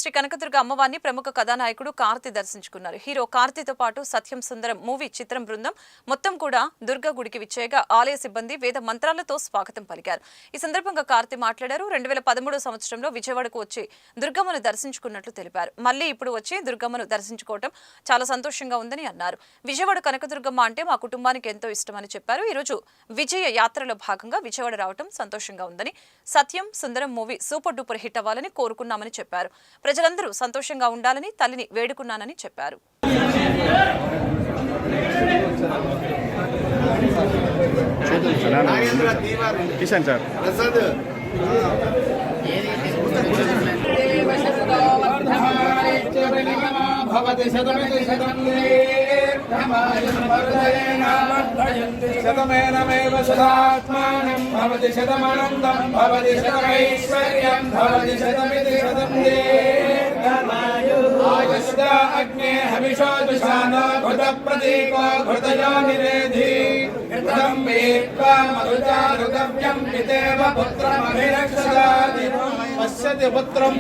శ్రీ కనకదుర్గ అమ్మవారిని ప్రముఖ కథానాయకుడు కార్తి దర్శించుకున్నారు. హీరో కార్తితో పాటు సత్యం సుందరం మూవీ చిత్రం బృందం మొత్తం కూడా దుర్గా గుడికి విచ్చేయగా ఆలయ సిబ్బంది వేద మంత్రాలతో స్వాగతం పలికారు. ఈ సందర్భంగా కార్తి మాట్లాడారు. 2013 సంవత్సరంలో విజయవాడకు వచ్చి దుర్గమ్మను దర్శించుకున్నట్లు తెలిపారు. మళ్లీ ఇప్పుడు వచ్చి దుర్గమ్మను దర్శించుకోవడం చాలా సంతోషంగా ఉందని అన్నారు. విజయవాడ కనకదుర్గమ్మ అంటే మా కుటుంబానికి ఎంతో ఇష్టమని చెప్పారు. ఈ రోజు విజయ యాత్రలో భాగంగా విజయవాడ రావడం సంతోషంగా ఉందని, సత్యం సుందరం మూవీ సూపర్ డూపర్ హిట్ అవ్వాలని కోరుకున్నామని చెప్పారు. ప్రజలందరూ సంతోషంగా ఉండాలని తల్లిని వేడుకున్నానని చెప్పారు. శతమేనమేవ శతాత్మానం భవతి శతమానందం భవతి శతమైశ్వర్యం భవతి శతమితి శతం ఆయుష్ట అగ్నే హవిషో దుషానో ఘృత ప్రతీకో ఘృతయో నిరేధి ఘృతం వేత్వా మధుజా ఋతవ్యం పితేవ పుత్రమభిరక్షదాది పశ్యతి పుత్రం